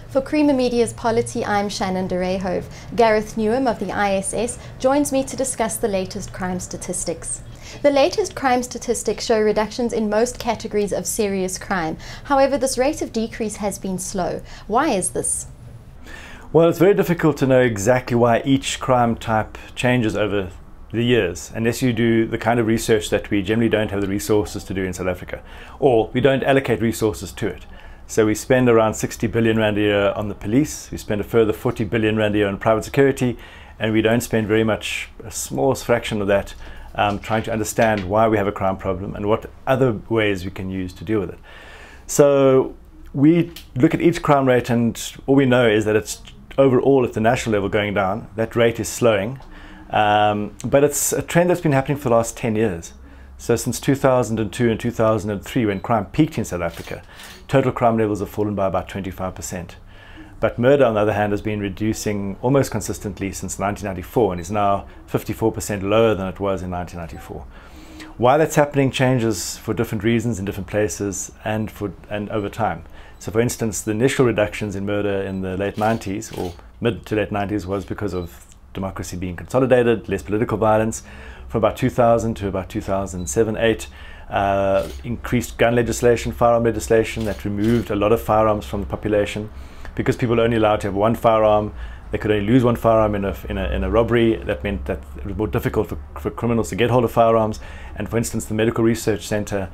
For Creamer Media's Polity, I'm Shannon de Rehove. Gareth Newham of the ISS joins me to discuss the latest crime statistics. The latest crime statistics show reductions in most categories of serious crime. However, this rate of decrease has been slow. Why is this? Well, it's very difficult to know exactly why each crime type changes over the years, unless you do the kind of research that we generally don't have the resources to do in South Africa, or we don't allocate resources to it. So we spend around 60 billion rand a year on the police, we spend a further 40 billion rand a year on private security, and we don't spend very much, a small fraction of that, trying to understand why we have a crime problem and what other ways we can use to deal with it. So we look at each crime rate, and all we know is that it's overall at the national level going down. That rate is slowing, but it's a trend that's been happening for the last 10 years. So since 2002 and 2003, when crime peaked in South Africa, total crime levels have fallen by about 25%. But murder, on the other hand, has been reducing almost consistently since 1994 and is now 54% lower than it was in 1994. Why that's happening changes for different reasons in different places and over time. So for instance, the initial reductions in murder in the late 90s or mid to late 90s was because of democracy being consolidated, less political violence. From about 2000 to about 2007-8, increased gun legislation, firearm legislation that removed a lot of firearms from the population. Because people were only allowed to have one firearm, they could only lose one firearm in a robbery. That meant that it was more difficult for criminals to get hold of firearms. And for instance, the Medical Research Centre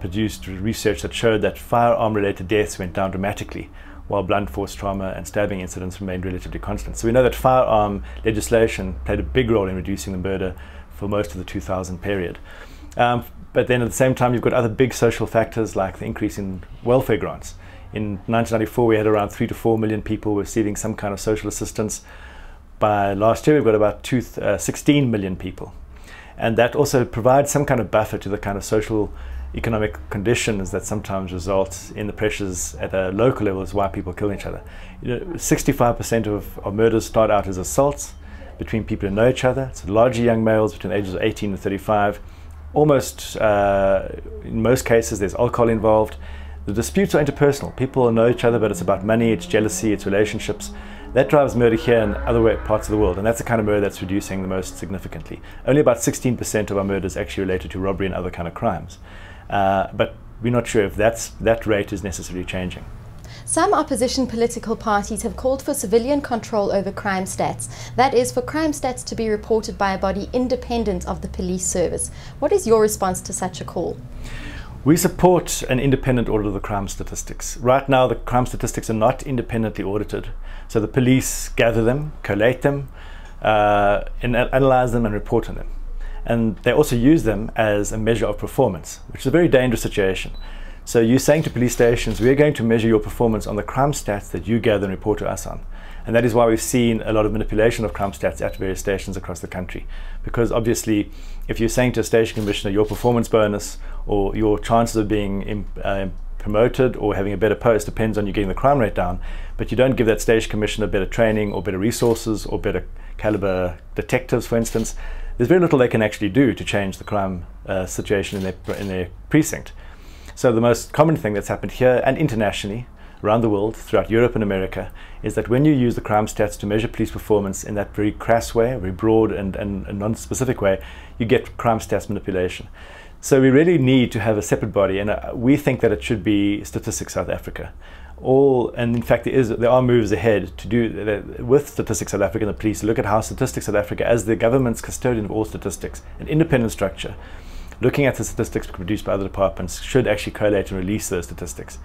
produced research that showed that firearm-related deaths went down dramatically, while blunt force trauma and stabbing incidents remained relatively constant. So we know that firearm legislation played a big role in reducing the murder for most of the 2000 period. But then at the same time, you've got other big social factors like the increase in welfare grants. In 1994, we had around 3 to 4 million people receiving some kind of social assistance. By last year, we've got about 16 million people. And that also provides some kind of buffer to the kind of social economic conditions that sometimes result in the pressures at a local level is why people kill each other. 65% of murders start out as assaults between people who know each other. It's largely young males between the ages of 18 and 35. Almost, in most cases, there's alcohol involved. The disputes are interpersonal. People know each other, but it's about money, it's jealousy, it's relationships. That drives murder here and other parts of the world, and that's the kind of murder that's reducing the most significantly. Only about 16% of our murders actually related to robbery and other kind of crimes. But we're not sure if that rate is necessarily changing. Some opposition political parties have called for civilian control over crime stats. That is, for crime stats to be reported by a body independent of the police service. What is your response to such a call? We support an independent audit of the crime statistics. Right now, the crime statistics are not independently audited. So the police gather them, collate them, and analyze them and report on them. And they also use them as a measure of performance, which is a very dangerous situation. So you're saying to police stations, we're going to measure your performance on the crime stats that you gather and report to us on. And that is why we've seen a lot of manipulation of crime stats at various stations across the country. Because obviously, if you're saying to a station commissioner, your performance bonus or your chances of being promoted or having a better post depends on you getting the crime rate down, but you don't give that station commissioner better training or better resources or better caliber detectives, for instance, there's very little they can actually do to change the crime situation in their precinct. So the most common thing that's happened here and internationally, around the world, throughout Europe and America, is that when you use the crime stats to measure police performance in that very crass way, very broad and non-specific way, you get crime stats manipulation. So we really need to have a separate body, and we think that it should be Statistics South Africa. And in fact, there are moves ahead to do with Statistics South Africa and the police, look at how Statistics South Africa, as the government's custodian of all statistics, an independent structure, looking at the statistics produced by other departments, should actually collate and release those statistics.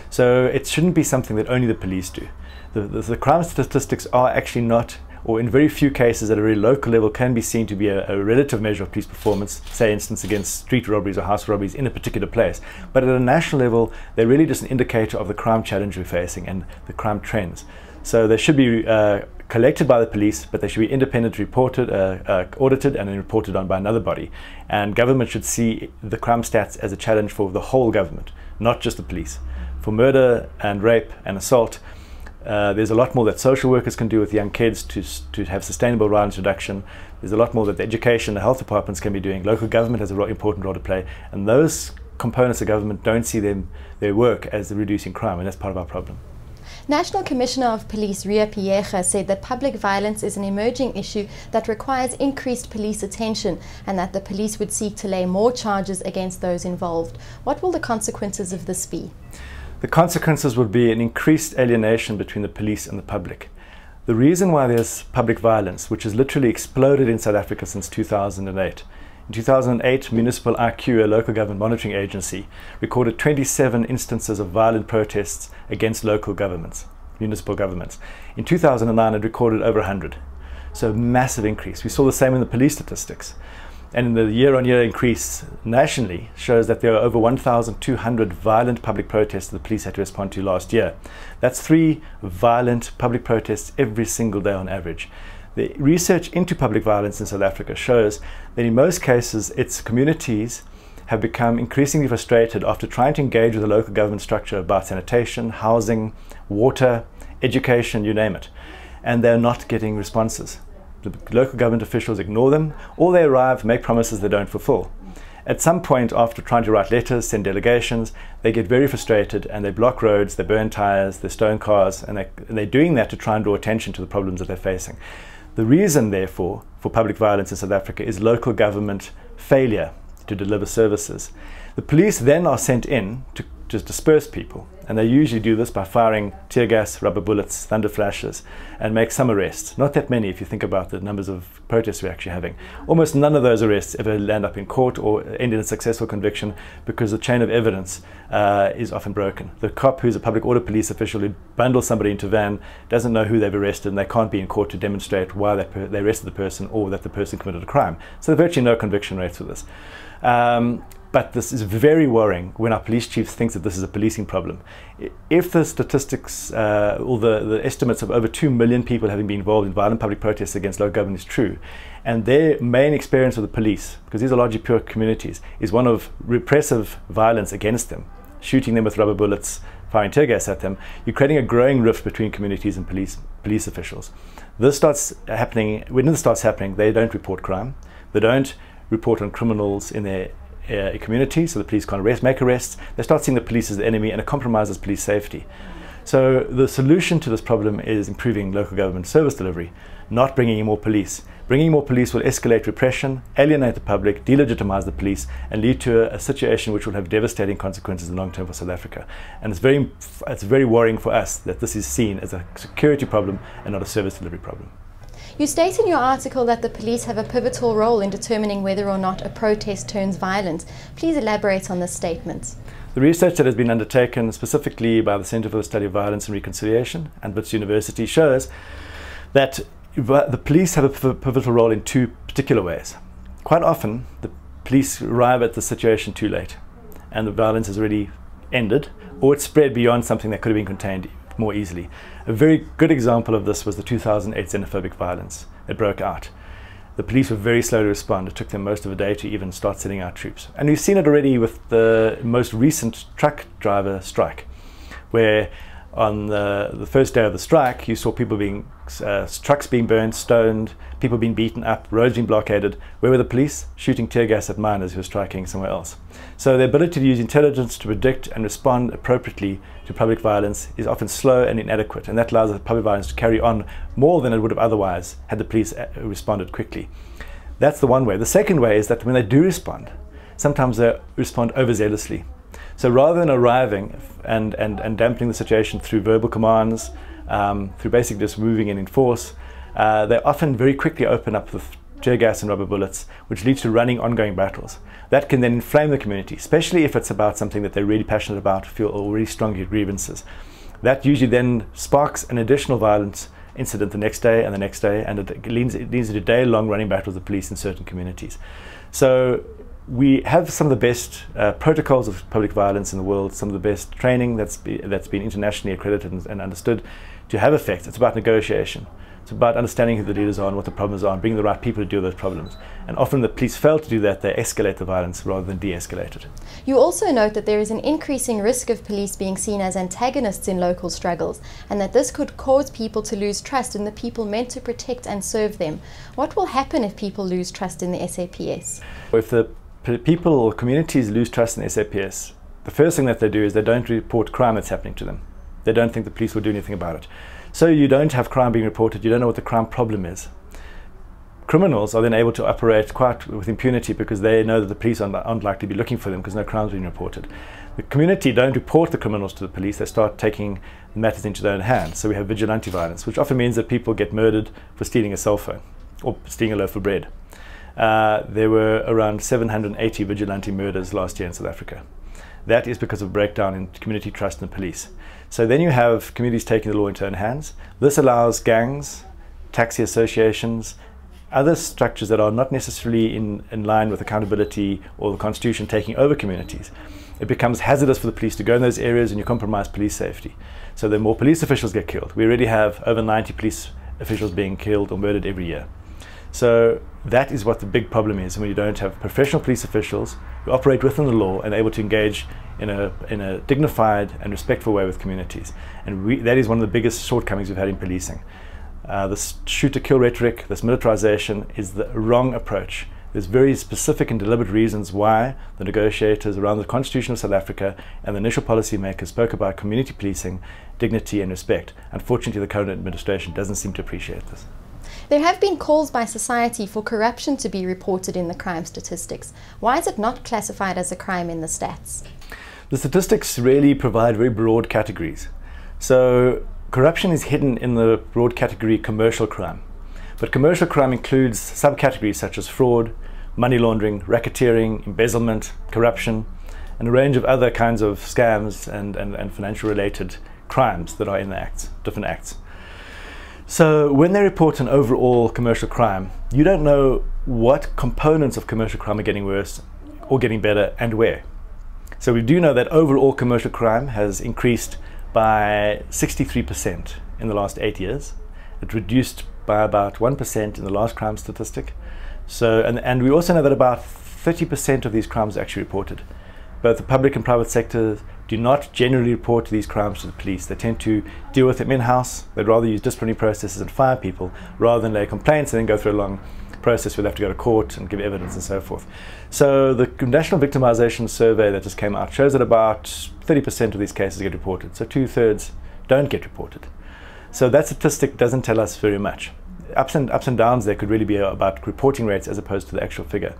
So it shouldn't be something that only the police do. The crime statistics are actually not, or in very few cases at a very local level, can be seen to be a relative measure of police performance, say instance against street robberies or house robberies in a particular place. But at a national level, they're really just an indicator of the crime challenge we're facing and the crime trends. So they should be collected by the police, but they should be independently reported, audited and then reported on by another body. And government should see the crime stats as a challenge for the whole government, not just the police. For murder and rape and assault, there's a lot more that social workers can do with young kids to have sustainable violence reduction. There's a lot more that the education and health departments can be doing. Local government has an important role to play, and those components of government don't see their work as reducing crime, and that's part of our problem. National Commissioner of Police Ria Piecha said that public violence is an emerging issue that requires increased police attention and that the police would seek to lay more charges against those involved. What will the consequences of this be? The consequences would be an increased alienation between the police and the public. The reason why there's public violence, which has literally exploded in South Africa since 2008. In 2008, Municipal IQ, a local government monitoring agency, recorded 27 instances of violent protests against local governments, municipal governments. In 2009, it recorded over 100. So a massive increase. We saw the same in the police statistics. And the year-on-year increase nationally shows that there are over 1,200 violent public protests that the police had to respond to last year. That's 3 violent public protests every single day on average. The research into public violence in South Africa shows that in most cases its communities have become increasingly frustrated after trying to engage with the local government structure about sanitation, housing, water, education, you name it. And they're not getting responses. The local government officials ignore them, or they arrive, make promises they don't fulfill. At some point, after trying to write letters, send delegations, they get very frustrated and they block roads, they burn tires, they stone cars, and they're doing that to try and draw attention to the problems that they're facing. The reason, therefore, for public violence in South Africa is local government failure to deliver services. The police then are sent in to just disperse people, and they usually do this by firing tear gas, rubber bullets, thunder flashes, and make some arrests. Not that many if you think about the numbers of protests we're actually having. Almost none of those arrests ever land up in court or end in a successful conviction because the chain of evidence is often broken. The cop, who's a public order police official who bundles somebody into a van, doesn't know who they've arrested, and they can't be in court to demonstrate why they arrested the person or that the person committed a crime. So there's virtually no conviction rates for this. But this is very worrying when our police chief thinks that this is a policing problem. If the statistics or the estimates of over 2 million people having been involved in violent public protests against local government is true, and their main experience of the police, because these are largely poor communities, is one of repressive violence against them, shooting them with rubber bullets, firing tear gas at them, you're creating a growing rift between communities and police officials. This starts happening. When this starts happening, they don't report crime. They don't report on criminals in their community, so the police can't make arrests. They start seeing the police as the enemy, and it compromises police safety. So the solution to this problem is improving local government service delivery, not bringing in more police. Bringing more police will escalate repression, alienate the public, delegitimize the police, and lead to a situation which will have devastating consequences in the long term for South Africa. And it's very worrying for us that this is seen as a security problem and not a service delivery problem. You state in your article that the police have a pivotal role in determining whether or not a protest turns violent. Please elaborate on this statement. The research that has been undertaken specifically by the Centre for the Study of Violence and Reconciliation and Wits University shows that the police have a pivotal role in 2 particular ways. Quite often, the police arrive at the situation too late, and the violence has already ended, or it's spread beyond something that could have been contained more easily. A very good example of this was the 2008 xenophobic violence that broke out. The police were very slow to respond. It took them most of a day to even start sending out troops. And we've seen it already with the most recent truck driver strike, where on the first day of the strike, you saw people trucks being burned, stoned, people being beaten up, roads being blockaded. Where were the police? Shooting tear gas at miners who were striking somewhere else. So the ability to use intelligence to predict and respond appropriately to public violence is often slow and inadequate, and that allows the public violence to carry on more than it would have otherwise had the police responded quickly. That's the one way. The second way is that when they do respond, sometimes they respond overzealously. So rather than arriving and dampening the situation through verbal commands, through basically just moving in force, they often very quickly open up with tear gas and rubber bullets, which leads to running ongoing battles. That can then inflame the community, especially if it's about something that they're really passionate about, feel already strongly grievances. That usually then sparks an additional violence incident the next day, and it leads into day-long running battles with the police in certain communities. So we have some of the best protocols of public violence in the world, some of the best training that's been internationally accredited and understood to have effects. It's about negotiation. It's about understanding who the leaders are and what the problems are and bringing the right people to deal with those problems. And often the police fail to do that. They escalate the violence rather than de-escalate it. You also note that there is an increasing risk of police being seen as antagonists in local struggles, and that this could cause people to lose trust in the people meant to protect and serve them. What will happen if people lose trust in the SAPS? If the people or communities lose trust in the SAPS, the first thing that they do is they don't report crime that's happening to them. they don't think the police will do anything about it. So you don't have crime being reported, you don't know what the crime problem is. Criminals are then able to operate quite with impunity because they know that the police aren't likely to be looking for them because no crime's been reported. The community don't report the criminals to the police, they start taking matters into their own hands. So we have vigilante violence, which often means that people get murdered for stealing a cell phone or stealing a loaf of bread. There were around 780 vigilante murders last year in South Africa. That is because of breakdown in community trust in the police. So then you have communities taking the law into their own hands. This allows gangs, taxi associations, other structures that are not necessarily in line with accountability or the constitution taking over communities. It becomes hazardous for the police to go in those areas and you compromise police safety. So the more police officials get killed. We already have over 90 police officials being killed or murdered every year. So that is what the big problem is when you don't have professional police officials who operate within the law and able to engage in a dignified and respectful way with communities. And that is one of the biggest shortcomings we've had in policing. This shoot-to-kill rhetoric, this militarization is the wrong approach. There's very specific and deliberate reasons why the negotiators around the Constitution of South Africa and the initial policy makers spoke about community policing, dignity and respect. Unfortunately, the current administration doesn't seem to appreciate this. There have been calls by society for corruption to be reported in the crime statistics. Why is it not classified as a crime in the stats? The statistics really provide very broad categories. So corruption is hidden in the broad category commercial crime. But commercial crime includes subcategories such as fraud, money laundering, racketeering, embezzlement, corruption, and a range of other kinds of scams and financial related crimes that are in the acts, different acts. So when they report an overall commercial crime, you don't know what components of commercial crime are getting worse or getting better and where. So we do know that overall commercial crime has increased by 63% in the last 8 years. It reduced by about 1% in the last crime statistic. So, and we also know that about 30% of these crimes are actually reported. Both the public and private sectors do not generally report these crimes to the police. They tend to deal with them in-house. They'd rather use disciplinary processes and fire people rather than lay complaints and then go through a long process where they have to go to court and give evidence and so forth. So the National Victimization Survey that just came out shows that about 30% of these cases get reported. So 2/3 don't get reported. So that statistic doesn't tell us very much. Ups and downs there could really be about reporting rates as opposed to the actual figure.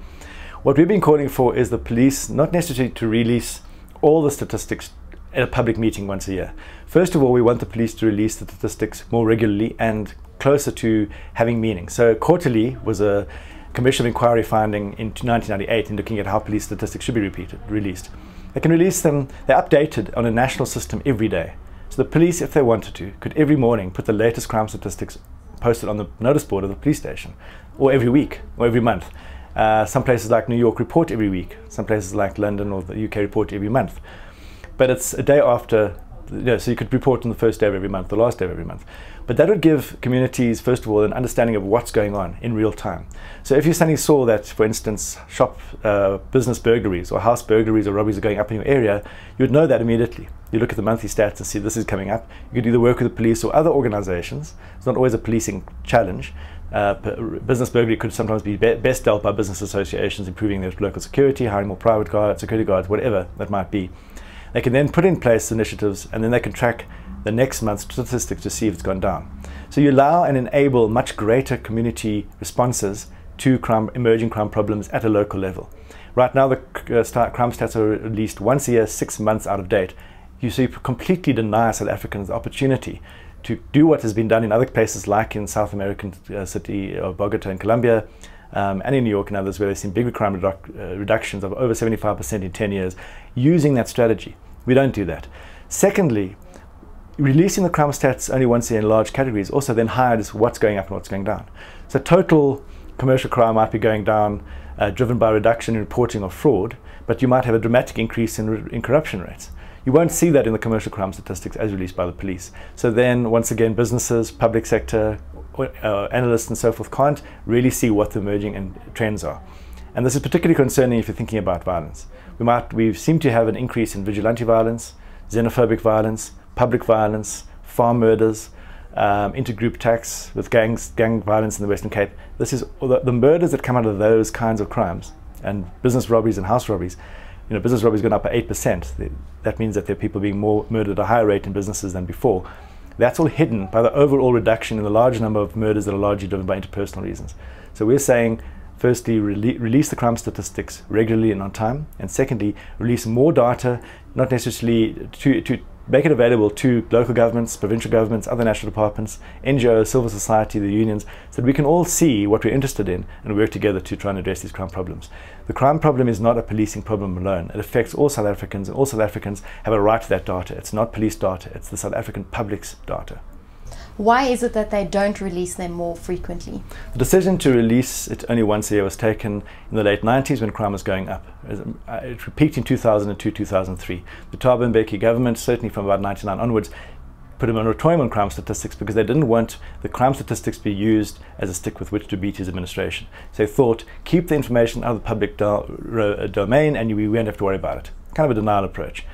What we've been calling for is the police not necessarily to release all the statistics at a public meeting once a year. First of all, we want the police to release the statistics more regularly and closer to having meaning. So quarterly was a Commission of Inquiry finding in 1998 in looking at how police statistics should be released. They can release them, they're updated on a national system every day. So the police, if they wanted to, could every morning put the latest crime statistics posted on the notice board of the police station, or every week, or every month. Some places like New York report every week. Some places like London or the UK report every month. But it's a day after, so you could report on the first day of every month, the last day of every month. But that would give communities, first of all, an understanding of what's going on in real time. So if you suddenly saw that, for instance, business burglaries or house burglaries or robberies are going up in your area, you would know that immediately. You look at the monthly stats and see this is coming up. You could either work with the police or other organizations. It's not always a policing challenge. Business burglary could sometimes be best dealt by business associations improving their local security, hiring more private guards, security guards, whatever that might be. They can then put in place initiatives and then they can track the next month's statistics to see if it's gone down. So you allow and enable much greater community responses to emerging crime problems at a local level. Right now the crime stats are released once a year, 6 months out of date. So you completely deny South Africans the opportunity to do what has been done in other places like in South American city of Bogota in Colombia and in New York and others where they've seen big crime reductions of over 75% in 10 years using that strategy. We don't do that. Secondly, releasing the crime stats only once a year in large categories also then hides what's going up and what's going down. So total commercial crime might be going down driven by a reduction in reporting of fraud, but you might have a dramatic increase in corruption rates. You won't see that in the commercial crime statistics as released by the police. So then, once again, businesses, public sector, analysts and so forth can't really see what the emerging trends are. And this is particularly concerning if you're thinking about violence. We seem to have an increase in vigilante violence, xenophobic violence, public violence, farm murders, intergroup attacks with gang violence in the Western Cape. This is the murders that come out of those kinds of crimes and business robberies and house robberies business robbery's gone up by 8%. That means that there are people being murdered at a higher rate in businesses than before. That's all hidden by the overall reduction in the large number of murders that are largely driven by interpersonal reasons. So we're saying, firstly, release the crime statistics regularly and on time, and secondly, release more data, not necessarily to make it available to local governments, provincial governments, other national departments, NGOs, civil society, the unions, so that we can all see what we're interested in and work together to try and address these crime problems. The crime problem is not a policing problem alone. It affects all South Africans, and all South Africans have a right to that data. It's not police data, it's the South African public's data. Why is it that they don't release them more frequently? The decision to release it only once a year was taken in the late 90s when crime was going up. It peaked in 2002, 2003. The Thabo Mbeki government, certainly from about 99 onwards, put a moratorium on crime statistics because they didn't want the crime statistics to be used as a stick with which to beat his administration. So they thought, keep the information out of the public domain and we won't have to worry about it. Kind of a denial approach.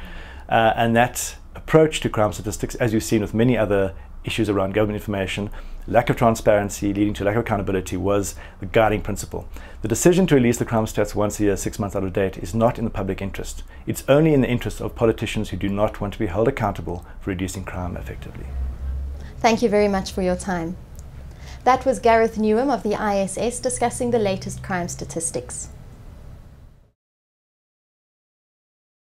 And that approach to crime statistics, as you've seen with many other issues around government information, lack of transparency leading to lack of accountability, was the guiding principle. The decision to release the crime stats once a year, 6 months out of date, is not in the public interest. It's only in the interest of politicians who do not want to be held accountable for reducing crime effectively. Thank you very much for your time. That was Gareth Newham of the ISS discussing the latest crime statistics.